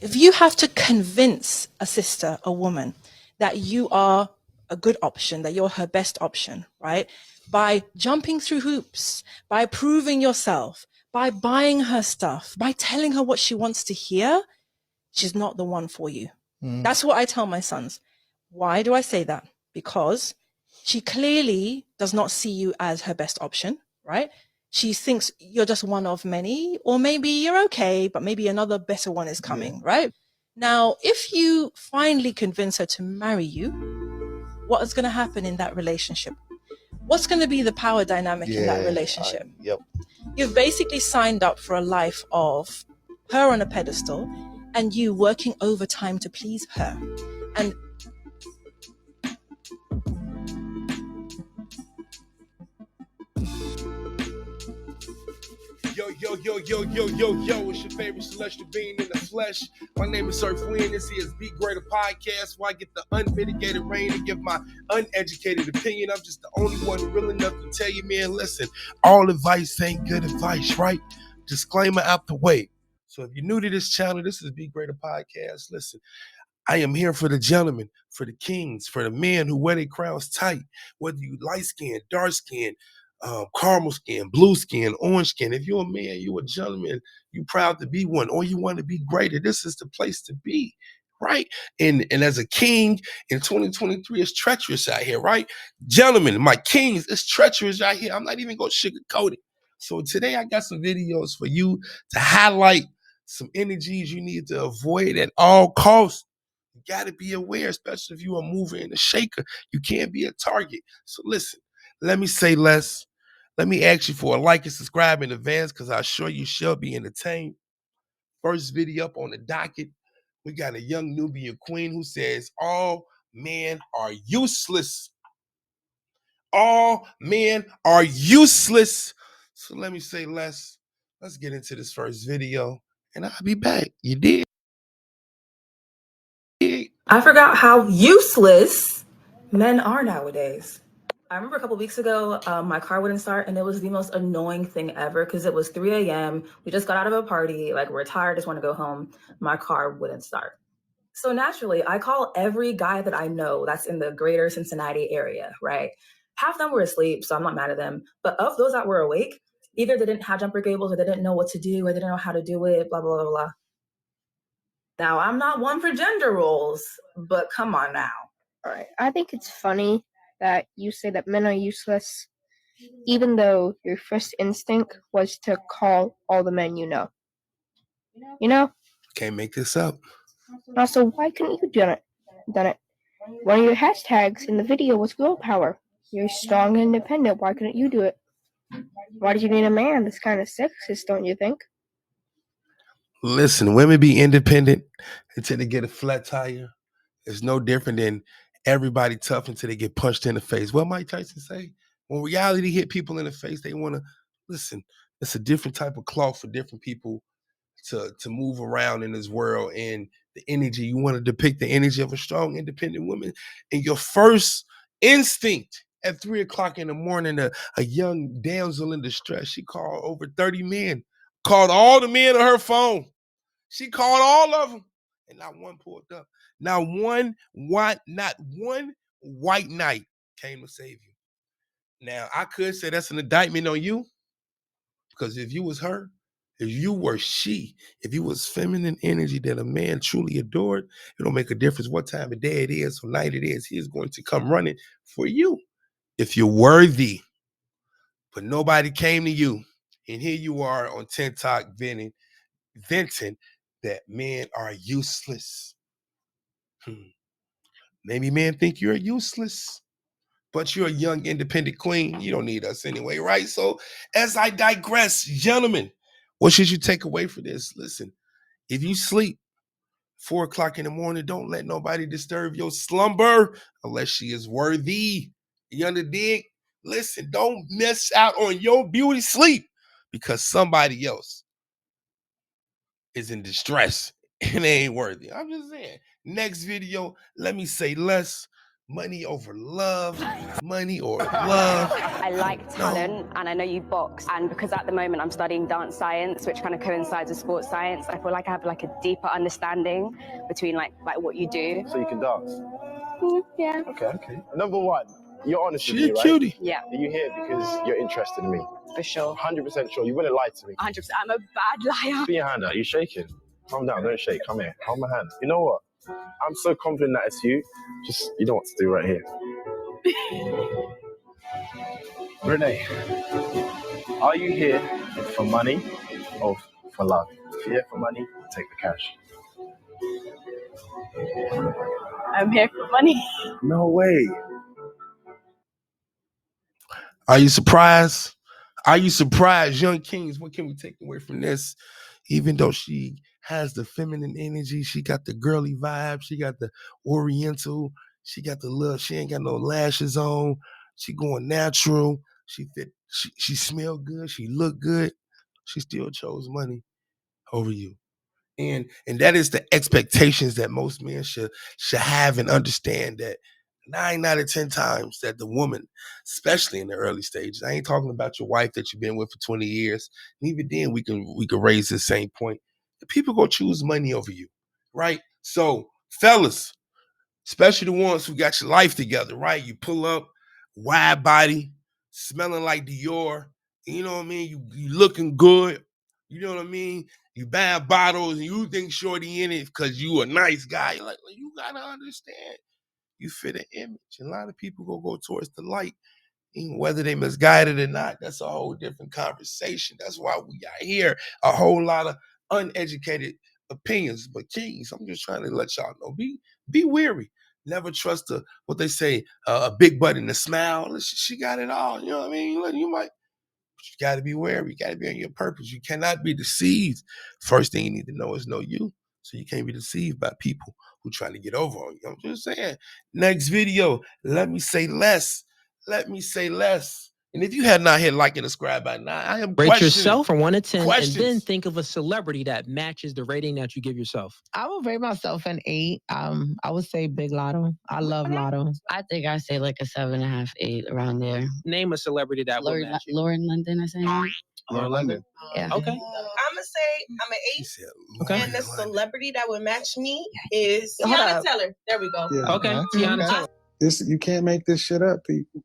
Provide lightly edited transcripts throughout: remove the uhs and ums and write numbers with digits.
If you have to convince a sister, a woman, that you are a good option, that you're her best option, right? By jumping through hoops, by proving yourself, by buying her stuff, by telling her what she wants to hear, she's not the one for you. That's what I tell my sons. Why do I say that? Because she clearly does not see you as her best option, right? She thinks you're just one of many, or maybe you're okay, but maybe another better one is coming, right? Now, if you finally convince her to marry you, what is going to happen in that relationship? What's going to be the power dynamic in that relationship? Yep. You've basically signed up for a life of her on a pedestal and you working overtime to please her. And Yo, it's your favorite celestial being in the flesh. My name is Sir Flynn. This is Be Greater Podcast, where I get the unmitigated rain to give my uneducated opinion. I'm just the only one real enough to tell you, man, listen, all advice ain't good advice, right? Disclaimer out the way. So if you're new to this channel, this is Be Greater Podcast. Listen, I am here for the gentlemen, for the kings, for the men who wear their crowns tight, whether you light skin, dark skin, caramel skin, blue skin, orange skin. If you're a man, you're a gentleman, you proud to be one, or you want to be greater, this is the place to be, right? And as a king in 2023, it's treacherous out here, right? Gentlemen, my kings, it's treacherous out here. I'm not even going to sugarcoat it. So today I got some videos for you to highlight some energies you need to avoid at all costs. You got to be aware, especially if you are a mover and a shaker. You can't be a target. So listen, let me say less. Let me ask you for a like and subscribe in advance because I'm sure you shall be entertained. First video up on the docket, we got a young Nubian queen who says, all men are useless. All men are useless. So let me say less. Let's get into this first video and I'll be back. You did? I forgot how useless men are nowadays. I remember a couple weeks ago, my car wouldn't start, and it was the most annoying thing ever because it was 3 a.m. We just got out of a party, like we're tired, just want to go home. My car wouldn't start. So naturally, I call every guy that I know that's in the greater Cincinnati area, right? Half of them were asleep, so I'm not mad at them. But of those that were awake, either they didn't have jumper cables or they didn't know what to do or they didn't know how to do it, blah, blah, blah, blah. Now, I'm not one for gender roles, but come on now. All right. I think it's funny that you say that men are useless, even though your first instinct was to call all the men you know. You know? Can't make this up. Also, why couldn't you done it? One of your hashtags in the video was girl power. You're strong and independent. Why couldn't you do it? Why did you need a man? That's kind of sexist, don't you think? Listen, women be independent until they get a flat tire. It's no different than everybody tough until they get punched in the face. What Mike Tyson say? When reality hit people in the face, they want to listen. It's a different type of cloth for different people to move around in this world. And the energy, you want to depict the energy of a strong, independent woman. And your first instinct at 3 o'clock in the morning, a young damsel in distress, she called over 30 men, called all the men on her phone. She called all of them, and not one pulled up. Not one white knight came to save you. Now, I could say that's an indictment on you, because if you was her, if you were she, if you was feminine energy that a man truly adored, it don't make a difference what time of day it is or night it is. He is going to come running for you if you're worthy. But nobody came to you, and here you are on TikTok venting that men are useless. Maybe men think you're useless, but you're a young, independent queen. You don't need us anyway, right? So as I digress, gentlemen, what should you take away from this? Listen, if you sleep 4 o'clock in the morning, don't let nobody disturb your slumber unless she is worthy. You understand? Listen, don't miss out on your beauty sleep because somebody else is in distress and they ain't worthy. I'm just saying. Next video, let me say less. Money over love, money or love. I like talent, and I know you box, and because at the moment I'm studying dance science, which kind of coincides with sports science, I feel like I have like a deeper understanding between like what you do. So you can dance? Yeah. Okay. Number one, you're honest with She me, a right? cutie. Yeah, Are you here because you're interested in me? for sure. 100% sure. You wouldn't lie to me. 100%. I'm a bad liar. Put your hand out. Are you shaking? Calm down. Don't shake. Come here. Hold my hand. You know what? I'm so confident that it's you. Just, you know what to do right here. Renee, are you here for money or for love? If you're here for money, take the cash. I'm here for money. No way. Are you surprised? Are you surprised, Young Kings? What can we take away from this? Even though she has the feminine energy, she got the girly vibe, she got the oriental, she got the look, she ain't got no lashes on, she going natural, she fit, she smell good, she look good, she still chose money over you. And that is the expectations that most men should have and understand that 9 out of 10 times that the woman, especially in the early stages, I ain't talking about your wife that you've been with for 20 years. And even then we can raise the same point. The people go choose money over you, right? So fellas, especially the ones who got your life together, right? You pull up, wide body, smelling like Dior, you know what I mean? You looking good, you know what I mean? You buying bottles and you think shorty in it because you a nice guy. Like, you gotta understand, you fit an image. And a lot of people go towards the light, even whether they misguided or not. That's a whole different conversation. That's why we got here a whole lot of uneducated opinions. But Kings, I'm just trying to let y'all know, be wary. Never trust what they say, a big butt and a smile. She got it all. You know what I mean? You might, but you got to be wary. You got to be on your purpose. You cannot be deceived. First thing you need to know is know you. So you can't be deceived by people who trying to get over on you. I'm just saying. Next video, let me say less. Let me say less. And if you have not hit like and subscribe by now, I am Rate questioning. yourself from 1 to 10 Questions. and then think of a celebrity that matches the rating that you give yourself. I would rate myself an 8. I would say Big Lotto. I love Lotto. I think I say like a 7.5, 8 around there. Name a celebrity that would match you. Lauren London, I say. Lauren London. Yeah. Okay. I'm gonna say I'm an 8. Okay. And the celebrity that would match me is Tiana Teller. There we go. Yeah. Okay. Tiana Teller. You can't make this shit up, people.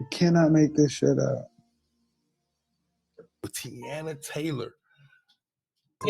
You cannot make this shit up. Tiana Taylor.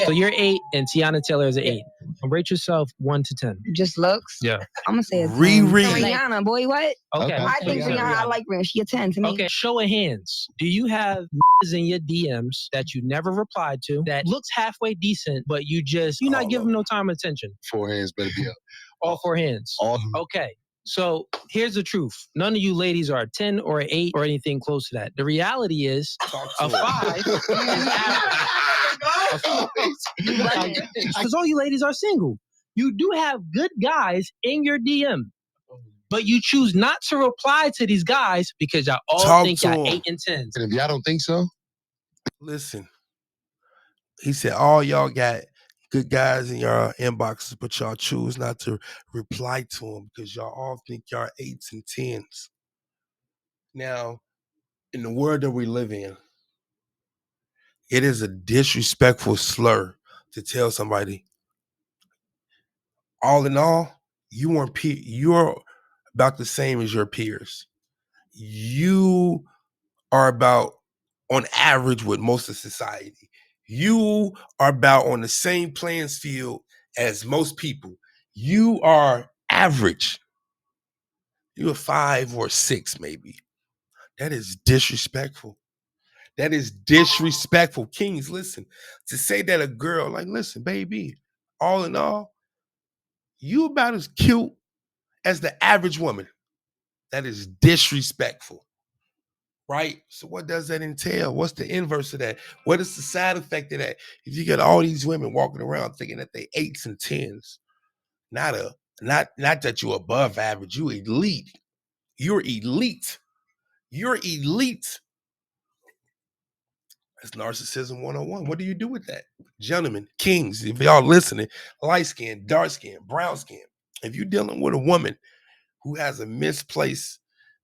So you're 8 and Tiana Taylor is an 8. Rate yourself 1 to 10. Just looks? Yeah. I'm gonna say a 10. Riri. Rihanna, boy, what? Okay. I think Rihanna, I like Rihanna. She a 10 to me. Okay, show of hands. Do you have in your DMs that you never replied to that looks halfway decent, but you're not giving them no time or attention? 4 hands better be up. All 4 hands. All. Okay. So here's the truth. None of you ladies are a 10 or an 8 or anything close to that. The reality is a 5 is average. Because all you ladies are single. You do have good guys in your DM. But you choose not to reply to these guys because y'all all think y'all 8 and 10s. And if y'all don't think so, listen. He said all y'all got good guys in your inboxes, but y'all choose not to reply to them because y'all all think y'all 8s and 10s. Now, in the world that we live in, it is a disrespectful slur to tell somebody, all in all, you're about the same as your peers. You are about on average with most of society. You are about on the same playing field as most people. You are average. You're a 5 or 6 maybe. That is disrespectful. That is disrespectful. Kings, listen, to say that a girl, like, listen, baby, all in all, you about as cute as the average woman. That is disrespectful, right? So what does that entail? What's the inverse of that? What is the side effect of that? If you get all these women walking around thinking that they 8s and 10s, not that you're above average, you elite. You're elite. You're elite. That's narcissism 101. What do you do with that? Gentlemen, kings, if y'all listening, light skin, dark skin, brown skin, If you're dealing with a woman who has a misplaced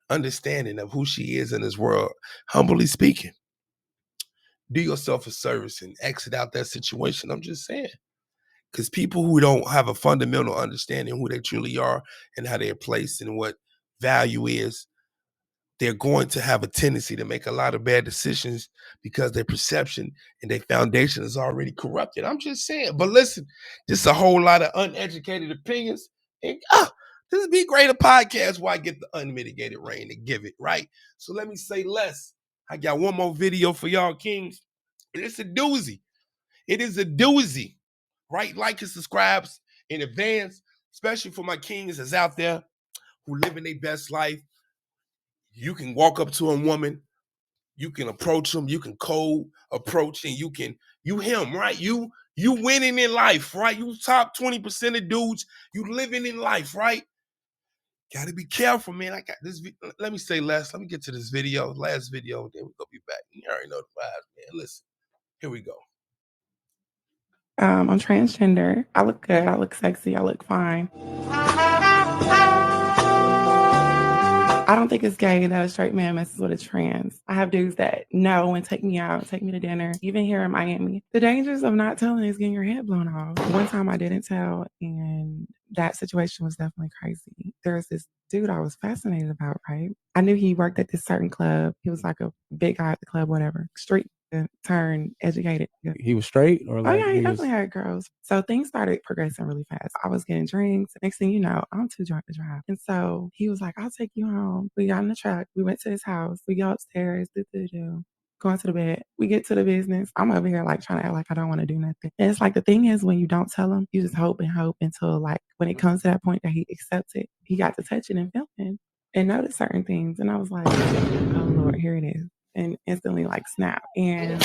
understanding of who she is in this world, humbly speaking, do yourself a service and exit out that situation. I'm just saying. Because people who don't have a fundamental understanding of who they truly are and how they're placed and what value is, they're going to have a tendency to make a lot of bad decisions because their perception and their foundation is already corrupted. I'm just saying. But listen, just a whole lot of uneducated opinions. And this is Be Greater podcast where I get the unmitigated rain to give it, right? So let me say less. I got one more video for y'all kings. And it's a doozy. It is a doozy. Right? Like and subscribe in advance, especially for my kings that's out there who living their best life. You can walk up to a woman, you can approach them, you can cold approach, and you him, right? You winning in life, right? You top 20% of dudes, you living in life, right? Gotta be careful, man. I got this. Let me say less. Let me get to this video, last video, then we'll be back. You already know the vibes, man. Listen, here we go. I'm transgender. I look good. I look sexy. I look fine. I don't think it's gay that a straight man messes with a trans. I have dudes that know and take me out, take me to dinner, even here in Miami. The dangers of not telling is getting your head blown off. One time I didn't tell, and that situation was definitely crazy. There's this dude I was fascinated about, right? I knew he worked at this certain club. He was like a big guy at the club, whatever. Street turn educated. He was straight, or like oh yeah, he he was. definitely had girls. So things started progressing really fast. I was getting drinks. Next thing you know, I'm too drunk to drive. And so he was like, I'll take you home. We got in the truck. We went to his house. We go upstairs. Going to the bed. We get to the business. I'm over here like trying to act like I don't want to do nothing. And it's like the thing is when you don't tell him, you just hope until like when it comes to that point that he accepts it, he got to touch it and feeling and notice certain things. And I was like, oh Lord, here it is. And instantly like snap. And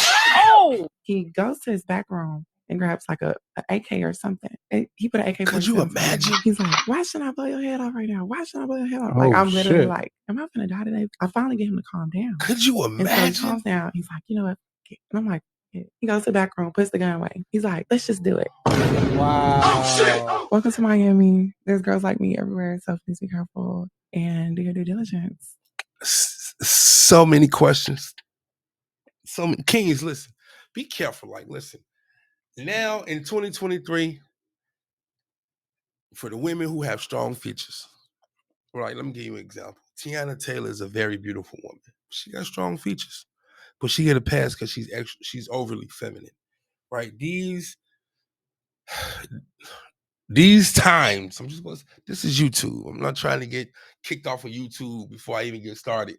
he goes to his back room and grabs like a AK or something. He put an AK. Could you imagine? He's like, why should I blow your head off right now? Why should I blow your head off? Oh, like I'm literally shit. like, am I gonna die today? I finally get him to calm down. Could you And so he imagine? calms down. He's like, you know what? And I'm like, yeah. He goes to the back room, puts the gun away. He's like, let's just do it. Wow. Welcome to Miami. There's girls like me everywhere. So please be careful and do your due diligence. So many questions. So many kings, listen. Be careful. Like, listen. Now in 2023, for the women who have strong features, right? Let me give you an example. Tiana Taylor is a very beautiful woman. She got strong features, but she get a pass because she's overly feminine, right? These times, this is YouTube. I'm not trying to get kicked off of YouTube before I even get started.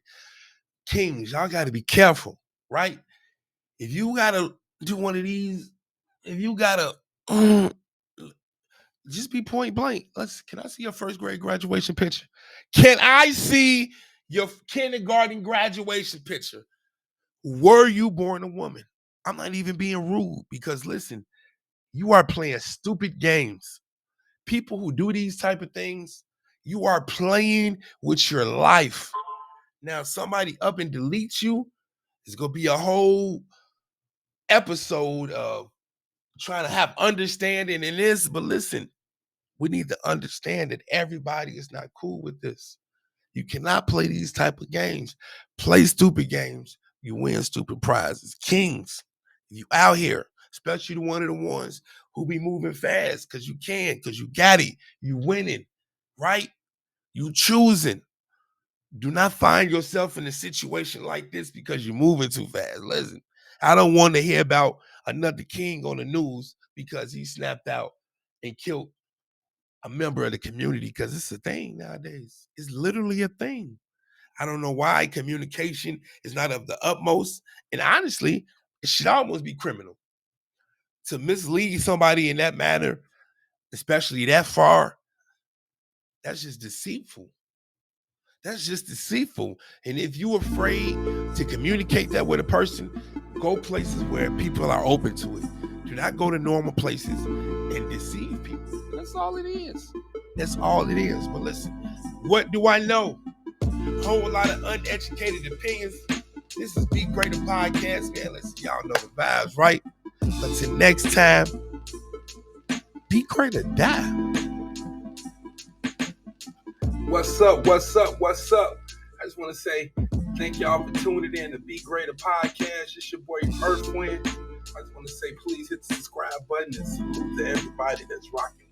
Kings, y'all got to be careful, right? If you got to do one of these, if you got to just be point blank. Can I see your first grade graduation picture? Can I see your kindergarten graduation picture? Were you born a woman? I'm not even being rude because listen, you are playing stupid games. People who do these type of things, you are playing with your life. Now, somebody up and deletes you, it's going to be a whole episode of trying to have understanding in this. But listen, we need to understand that everybody is not cool with this. You cannot play these type of games. Play stupid games. You win stupid prizes. Kings, you out here, especially the one of the ones who be moving fast because you can, because you got it. You winning, right? You choosing. Do not find yourself in a situation like this because you're moving too fast. Listen, I don't want to hear about another king on the news because he snapped out and killed a member of the community, because it's a thing nowadays. It's literally a thing. I don't know why communication is not of the utmost. And honestly, it should almost be criminal to mislead somebody in that manner, especially that far. That's just deceitful. That's just deceitful. And if you're afraid to communicate that with a person, go places where people are open to it. Do not go to normal places and deceive people. That's all it is. That's all it is. But listen, what do I know? Whole lot of uneducated opinions. This is Be Greater Podcast, man. Listen, y'all know the vibes, right? Until next time, be greater, die. What's up? What's up? What's up? I just want to say thank y'all for tuning in to Be Greater Podcast. It's your boy Earth Wind. I just want to say please hit the subscribe button and salute to everybody that's rocking